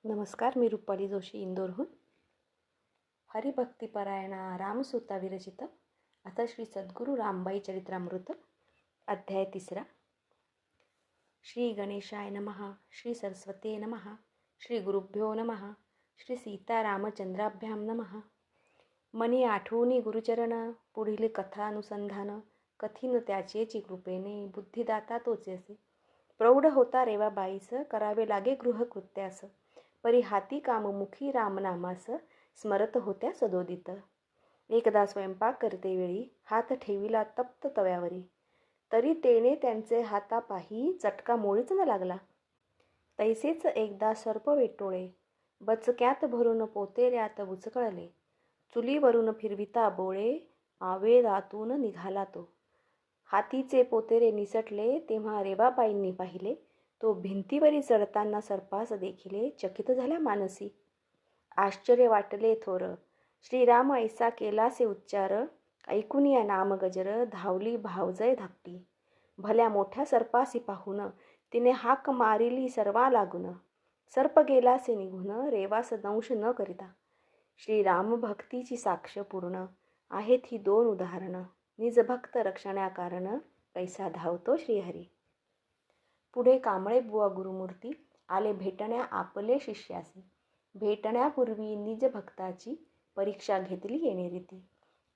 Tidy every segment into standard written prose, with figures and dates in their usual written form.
नमस्कार, मी रुपाली जोशी इंदोरहून. हरिभक्तिपरायणा रामसूता विरचित आता श्री सद्गुरू रामबाई चरित्रामृत अध्याय 3. श्री गणेशाय नमः. श्री सरस्वते नमः. श्री गुरुभ्यो नमः. श्री सीतारामचंद्राभ्यां नमः. मनी आठवणी गुरुचरण, पुढील कथानुसंधान कथीन त्याचेची कृपेने, बुद्धिदाता तोचे असे. प्रौढ होता रेवाबाईस, करावे लागे गृहकृत्यास. परी हाती काममुखी रामनामास, स्मरत होत्या सदोदित. एकदा स्वयंपाक करते वेळी, हात ठेविला तप्त तव्यावरी. तरी तेने त्यांचे हातापाही चटका मोळीच न लागला. तैसेच एकदा सर्प वेटोळे, बचक्यात भरून पोतेऱ्यात बुचकळले. चुलीवरून फिरविता बोळे, आवेदातून निघाला तो. हातीचे पोतेरे निसटले, तेव्हा रेवाबाईंनी पाहिले. तो भिंतीवरी चढताना सर्पास देखिले. चकित झाल्या मानसी, आश्चर्य वाटले थोर. श्रीराम ऐसा केलासे उच्चार, ऐकून या नाम गजर, धावली भावजय धाकटी. भल्या मोठ्या सर्पासी पाहून, तिने हाक मारिली सर्वा लागून. सर्प गेलासे निघून, रेवास दंश न करिता. श्रीराम भक्तीची साक्ष पूर्ण, आहेत ही 2 उदाहरण. निजभक्त रक्षण्याकारण, कैसा धावतो श्रीहरी. पुढे कांबळे बुवा गुरुमूर्ती आले भेटण्या आपले शिष्यासी. भेटण्यापूर्वी निज भक्ताची परीक्षा घेतली येणेरीती.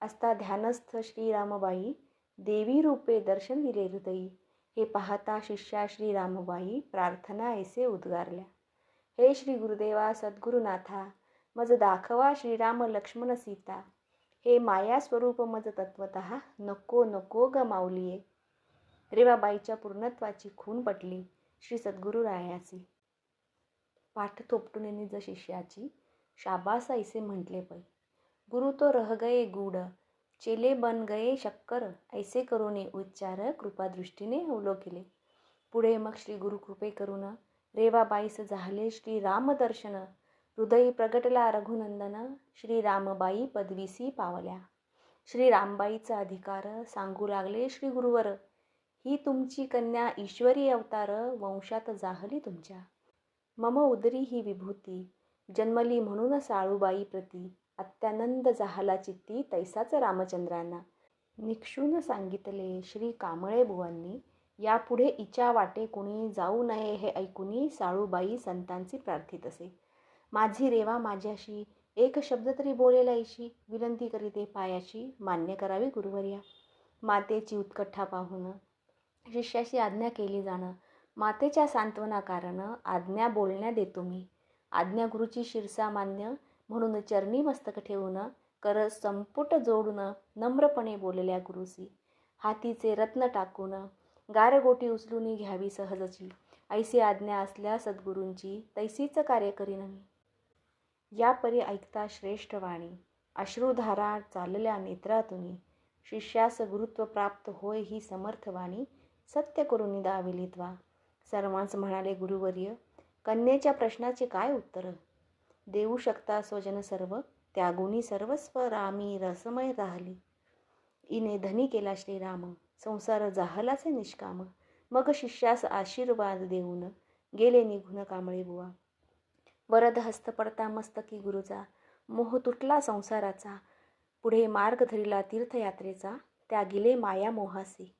असता ध्यानस्थ श्रीरामबाई, देवी रूपे दर्शन दिले हृदयी. हे पाहता शिष्या श्रीरामबाई, प्रार्थना ऐसे उद्गारल्या. हे श्री गुरुदेवा सद्गुरुनाथा, मज दाखवा श्रीराम लक्ष्मण सीता. हे माया स्वरूप मज तत्वतः, नको नको ग माऊलिये. रेवाबाईच्या पूर्णत्वाची खून पटली श्री सद्गुरुरायासी. पाठ थोपटून निज शिष्याची, शाबास ऐसे म्हटले पै. गुरु तो रह गए गूढ, चेले बन गए शक्कर. ऐसे करूने उच्चार, कृपादृष्टीने अवलोकिले. पुढे मग श्री गुरु कृपे करून, रेवाबाईस झाले श्री राम दर्शन. हृदयी प्रगटला रघुनंदन, श्री रामबाई पदवीसी पावल्या. श्री रामबाईचा अधिकार सांगू लागले श्री गुरुवर. ही तुमची कन्या ईश्वरी अवतार, वंशात जाहली तुमच्या. मम उदरी ही विभूती, जन्मली म्हणून साळूबाई प्रती. अत्यानंद जाहला चित्ती, तैसाच रामचंद्रांना. निक्षून सांगितले श्री कांबळे बुवांनी. यापुढे इच्या वाटे कुणी जाऊ नये हे ऐकुनी, साळूबाई संतांची प्रार्थित असे. माझी रेवा माझ्याशी एक शब्द तरी बोलेल ऐशी. विनंती करीते पायाची, मान्य करावी गुरुवर्या. मातेची उत्कंठा पाहून शिष्याशी आज्ञा केली जाणं. मातेच्या सांत्वना कारण, आज्ञा बोलण्या देतो मी. आज्ञा गुरुची शिरसा मान्य, म्हणून चरणी मस्तक ठेवून, कर संपुट जोडून नम्रपणे बोलल्या गुरुसी. हातीचे रत्न टाकून, गारगोटी उचलून घ्यावी सहजची. ऐसी आज्ञा असल्या सद्गुरूंची, तैसीच कार्य करीन मी. या परी ऐकता श्रेष्ठ वाणी, अश्रुधारा चालल्या नेत्रातुनी. शिष्यास गुरुत्व प्राप्त होय ही समर्थवाणी, सत्य करून दाविली त्वा. सर्वांस म्हणाले गुरुवर्य, कन्येच्या प्रश्नाचे काय उत्तर. देऊ शकता स्वजन सर्व, त्यागुनी सर्वस्व रामी रसमय राहिली. इने धनी केला श्रीराम, संसार जाहलाचे निष्काम. मग शिष्यास आशीर्वाद देऊन, गेले निघून कांबळे बुवा. वरद हस्त पडता मस्तकी गुरुचा, मोह तुटला संसाराचा. पुढे मार्ग धरिला तीर्थयात्रेचा, त्यागिले माया मोहासी.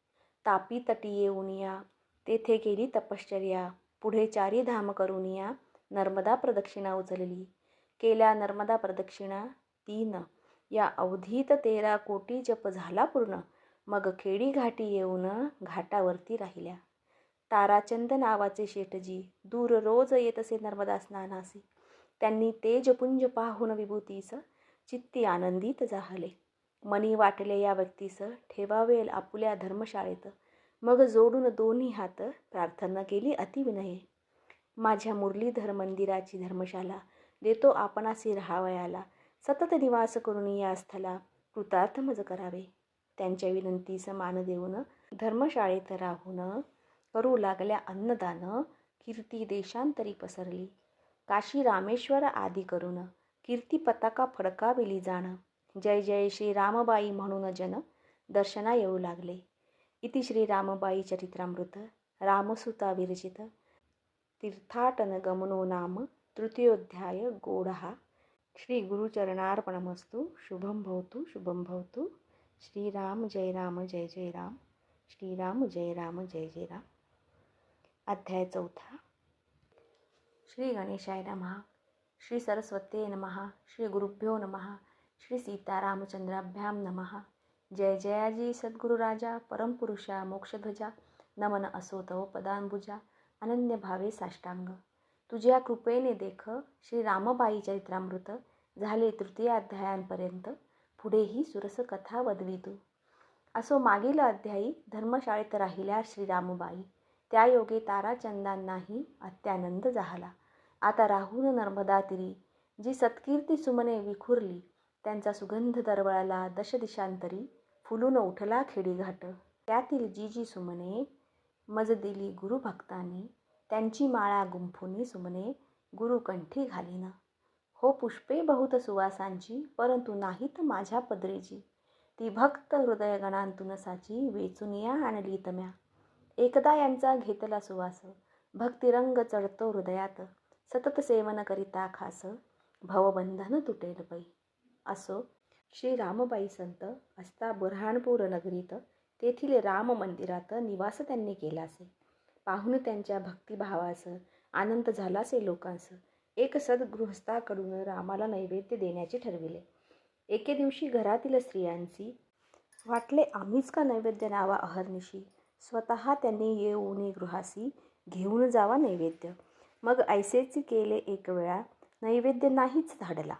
तापी तटी येऊनिया, तेथे केली तपश्चर्या. पुढे 4 धाम करूनिया, नर्मदा प्रदक्षिणा उचलली. केल्या नर्मदा प्रदक्षिणा 3, या अवधीत 13 कोटी जप झाला पूर्ण. मग खेडी घाटी येऊन घाटावरती राहिल्या. ताराचंद नावाचे शेटजी दूर रोज येतसे नर्मदा स्नानासी. त्यांनी तेजपुंज पाहून विभूतीस, चित्ती आनंदित झाले. मनी वाटले या व्यक्तीस, ठेवावेल आपुल्या धर्मशाळेत. मग जोडून दोन्ही हात, प्रार्थना केली अतिविनये. माझ्या मुरलीधर मंदिराची धर्मशाला, देतो आपणासी राहावयाला. सतत निवास करून या स्थला, कृतार्थ मज करावे. त्यांच्या विनंतीस मान देऊन, धर्मशाळेत राहून करू लागल्या अन्नदान. कीर्ती देशांतरी पसरली, काशी रामेश्वर आदी करून. कीर्ती पताका फडकाविली जाण. जय जय श्री रामबाई म्हणून जन, दर्शना येऊ लागले. इति श्री रामबाई चरित्रामृत रामसूता विरचित तीर्थाटन गमनो नाम तृतीयोध्याय गोडहा. श्री गुरुचरणार्पणमस्तु. शुभं भवतु शुभं भवतु. श्रीराम जय राम जय जय राम. श्रीराम जय राम जय जय राम. अध्याय 4. श्री गणेशाय नमः. श्री सरस्वते नमः. श्री गुरुभ्यो नमः. श्री सीतारामचंद्राभ्यां नमः. जय जयाजी सद्गुरु राजा परमपुरुषा मोक्षध्वजा. नमन असो तव पदांबुजा. अनन्य भावे साष्टांग. तुझ्या कृपेने देख श्री रामबाई चरित्रामृत झाले तृतीय अध्यायांपर्यंत. पुढेही सुरस कथा वदवितू. असो मागील अध्यायी धर्मशाळेत राहिल्या श्रीरामबाई. त्या योगे ताराचंदांनाही अत्यानंद झाला. आता राहून नर्मदा तीरी जी सत्कीर्ती सुमने विखुरली, त्यांचा सुगंध दरवळला दशदिशांतरी. फुलून उठला खेडीघाट. त्यातील जी जी सुमने मज दिली गुरुभक्तांनी, त्यांची माळा गुंफुनी सुमने गुरुकंठी घालीन. हो पुष्पे बहुत सुवासांची, परंतु नाहीत माझ्या पदरीची. ती भक्त हृदयगणांतून साची, वेचुनिया आणली तम्या. एकदा यांचा घेतला सुवास, भक्तिरंग चढतो हृदयात. सतत सेवन करिता खास, भवबंधन तुटेल पै. असो श्री रामबाई संत असता बुऱ्हाणपूर नगरीत, तेथील राम मंदिरात निवास त्यांनी केलासे. पाहून त्यांच्या भक्तिभावास आनंद झालासे लोकांस. एक सद्गृहस्थाकडून रामाला नैवेद्य देण्याचे ठरविले. एके दिवशी घरातील स्त्रियांची वाटले आम्हीच का नैवेद्य न्यावा अहर्निशी. स्वतः त्यांनी येऊनी गृहासी घेऊन जावा नैवेद्य. मग ऐसेच केले. एक वेळा नैवेद्य नाहीच धाडला.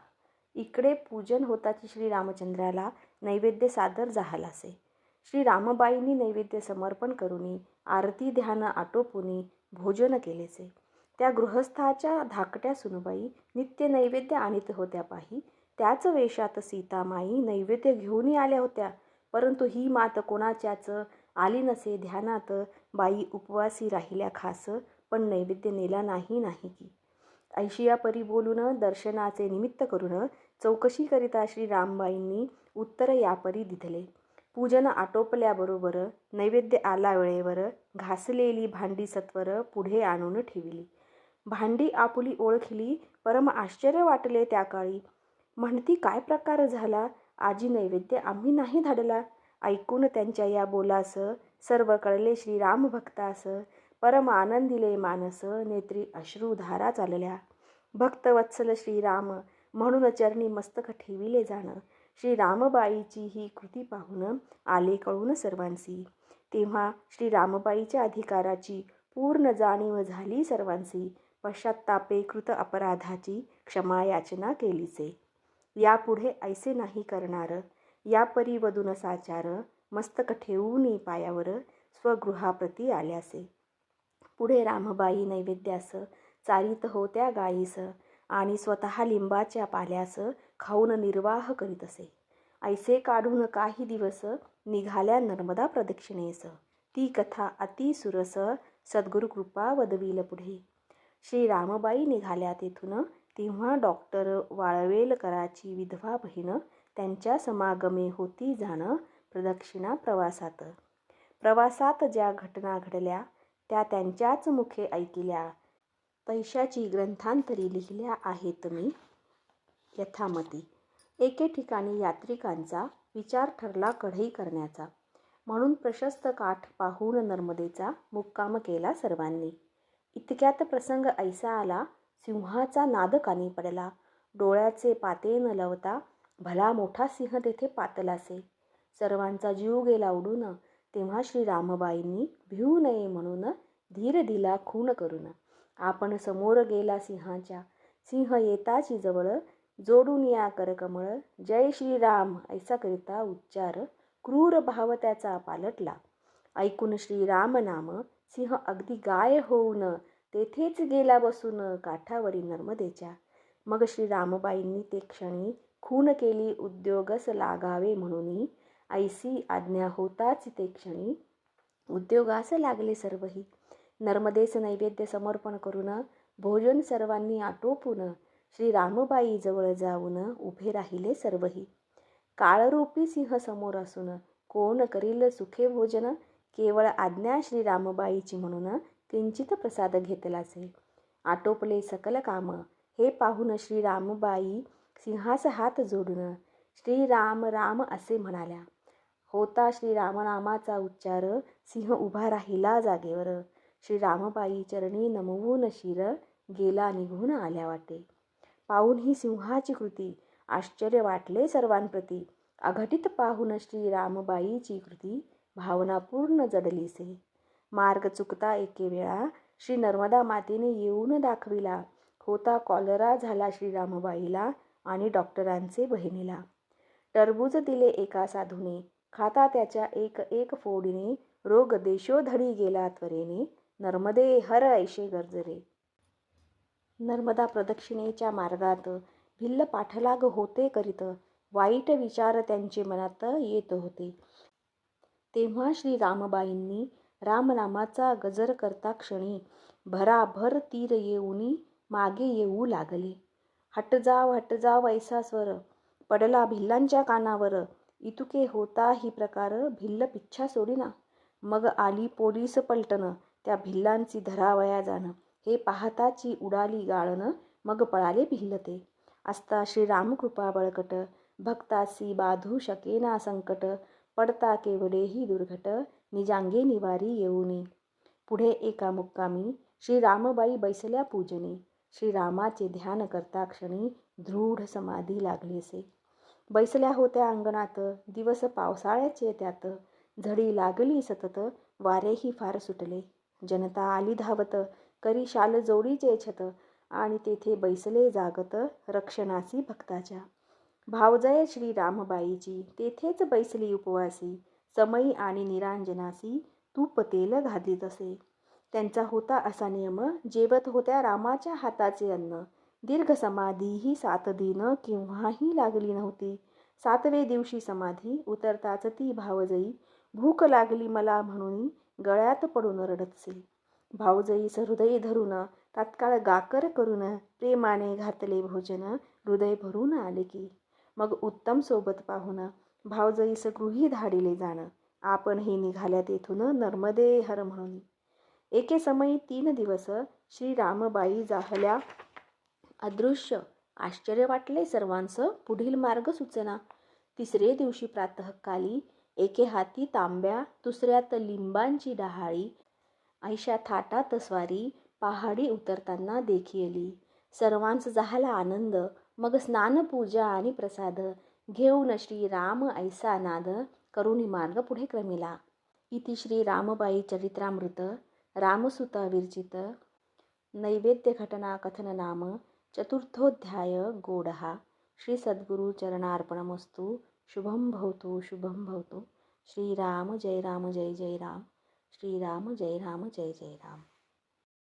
इकडे पूजन होताची श्रीरामचंद्राला नैवेद्य सादर झालासे. श्री रामबाईंनी नैवेद्य समर्पण करूनी आरती ध्यान आटोपुनी भोजन केलेसे. त्या गृहस्थाच्या धाकट्या सुनबाई नित्य नैवेद्य आणीत होत्या पाही. त्याच वेशात सीतामाई नैवेद्य घेऊनही आल्या होत्या. परंतु ही मात कोणाच्याच आली नसे ध्यानात. बाई उपवासी राहिल्या खास, पण नैवेद्य नेला नाही की. ऐशिया परी बोलून दर्शनाचे निमित्त करून चौकशी करिता श्री रामबाईंनी उत्तर यापरी दिधले. पूजन आटोपल्याबरोबर नैवेद्य आला वेळेवर. घासलेली भांडी सत्वर पुढे आणून ठेविली. भांडी आपुली ओळखली. परम आश्चर्य वाटले त्या काळी. म्हणती काय प्रकार झाला, आजी नैवेद्य आम्ही नाही धाडला. ऐकून त्यांच्या या बोलास सर्व कळले श्रीराम भक्तास. परम आनंदिले मानस, नेत्री अश्रुधारा चालल्या. भक्तवत्सल श्रीराम म्हणून चरणी मस्तक ठेविले जाण. श्री रामबाईची ही कृती पाहून आले कळून सर्वांसी. तेव्हा श्री रामबाईच्या अधिकाराची पूर्ण जाणीव झाली सर्वांसी. पश्चात्तापे कृत अपराधाची क्षमा याचना केलीचे. यापुढे ऐसे नाही करणार. यापरी वदून साचार, मस्तक ठेवूनी पायावर स्वगृहाप्रती आल्यासे. पुढे रामबाई नैवेद्यास चारीत होत्या गायीस आणि स्वतः लिंबाच्या पाल्यास खाऊन निर्वाह करीत असे. ऐसे काढून काही दिवस निघाल्या नर्मदा प्रदक्षिणेस. ती कथा अतिसुरस सद्गुरुकृपा वदविल पुढे. श्री रामबाई निघाल्या तेथून. तेव्हा डॉक्टर वाळवेलकराची विधवा बहीण त्यांच्या समागमे होती जाण प्रदक्षिणा प्रवासात. प्रवासात ज्या घटना घडल्या त्या त्यांच्याच मुखे ऐकिल्या. तैशाची ग्रंथांतरी लिहिल्या आहेत मी यथामती. एके ठिकाणी यात्रिकांचा विचार ठरला कढई करण्याचा. म्हणून प्रशस्त काठ पाहून नर्मदेचा मुक्काम केला सर्वांनी. इतक्यात प्रसंग ऐसा आला. सिंहाचा नाद कानी पडला. डोळ्याचे पाते न लावता भला मोठा सिंह तेथे पातलासे. सर्वांचा जीव गेला उडून. तेव्हा श्री रामबाईंनी भिवू नये म्हणून धीर दिला खून करून. आपण समोर गेला सिंहाच्या. सिंह येताची जवळ जोडून या करकमळ. जय श्रीराम ऐसा करिता उच्चार, क्रूर भाव त्याचा पालटला. ऐकून श्रीराम नाम सिंह अगदी गाय होऊन तेथेच गेला बसून काठावरी नर्मदेच्या. मग श्री रामबाईंनी ते क्षणी खून केली उद्योगस लागावे म्हणून. ऐसी आज्ञा होताच ते क्षणी उद्योगास लागले सर्वही. नर्मदेस नैवेद्य समर्पण करून भोजन सर्वांनी आटोपून श्री रामबाई जवळ जाऊन उभे राहिले सर्वही. काळरूपी सिंह समोर असून कोण करील सुखे भोजन. केवळ आज्ञा श्री रामबाईची म्हणून किंचित प्रसाद घेतलासे. आटोपले सकल काम. हे पाहून श्री रामबाई सिंहास हात जोडून श्रीराम राम असे म्हणाल्या. होता श्री रामनामाचा उच्चार, सिंह उभा राहिला जागेवर. श्री रामबाई चरणी नमवून शिर, गेला निघून आल्या वाटे. पाहून ही सिंहाची कृती आश्चर्य वाटले सर्वांप्रती. अघटित पाहून श्री रामबाईची कृती, भावनापूर्ण जडलीसे. मार्ग चुकता एके वेळा श्री नर्मदा मातेने येऊन दाखविला. होता कॉलरा झाला श्री रामबाईला आणि डॉक्टरांचे बहिणीला. टरबूज दिले एका साधूने, खाता त्याच्या एक एक फोडीने. रोग देशोधडी गेला त्वरेने, नर्मदे हर ऐशे गरजरे. नर्मदा प्रदक्षिणेच्या मार्गात भिल्ल पाठलाग होते करीत. वाईट विचार त्यांचे मनात येत होते. तेव्हा श्री रामबाईंनी रामनामाचा गजर करता क्षणी, भराभर तीर येऊनी मागे येऊ लागले. हट जाव ऐसा स्वर, पडला भिल्लांच्या कानावर. इतुके होता ही प्रकार, भिल्ल पिच्छा सोडिना. मग आली पोलीस पलटण, त्या भिल्लांची धरावया जाण. हे पाहताची उडाली गाळण, मग पळाले भिल्ल ते. असता श्रीराम कृपा बळकट, भक्तासी बाधू शकेना संकट. पडता केवढेही दुर्घट, निजांगे निवारी येऊनी. पुढे एका मुक्कामी श्री रामबाई बैसल्या पूजनी. श्रीरामाचे ध्यान करता क्षणी, दृढ समाधी लागलीसे. बैसल्या होत्या अंगणात, दिवस पावसाळ्याचे त्यात. झडी लागली सतत, वारेही फार सुटले. जनता आली धावत, करी शाल जोडीचे छत. आणि तेथे बैसले जागत, रक्षणासी भक्ताच्या. भावजय श्री रामबाईची, तेथेच बैसली उपवासी. समई आणि निरांजनासी, तूप तेल घालीत असे. त्यांचा होता असा नियम, जेवत होत्या रामाच्या हाताचे अन्न. दीर्घ समाधी ही 7 दिन केव्हाही लागली नव्हती. 7वे दिवशी समाधी उतरताच ती भावजयी, भूक लागली मला म्हणून गळ्यात पडून रडतसे. भावजयी सहृदयी धरून, तात्काळ गाकर करून, प्रेमाने घातले भोजन, हृदय भरून आले की. मग उत्तम सोबत पाहून, भावजयीस गृही धाडिले जाण. आपणही निघाल्या तेथून नर्मदे हर म्हणून. एके समयी 3 दिवस श्री रामबाई जाहल्या अदृश्य. आश्चर्य वाटले सर्वांस, पुढील मार्ग सुचेना. 3रे दिवशी प्रातःकाली एके हाती तांब्या, दुसऱ्यात लिंबांची डहाळी, ऐशा थाटात स्वारी, पहाडी उतरताना देखियली. सर्वांस झाला आनंद. मग स्नान पूजा आणि प्रसाद, घेऊन श्री राम ऐसा नाद, करुणी मार्ग पुढे क्रमिला. इति श्री रामबाई चरित्रामृत रामसुता विरचित नैवेद्य घटना कथन नाम चतुर्थोऽध्याय गोडहा. श्री सद्गुरु चरणार्पणमस्तु. शुभं भवतु शुभं भवतु. श्रीराम जय राम जय जय राम. श्रीराम जय राम जय जय राम.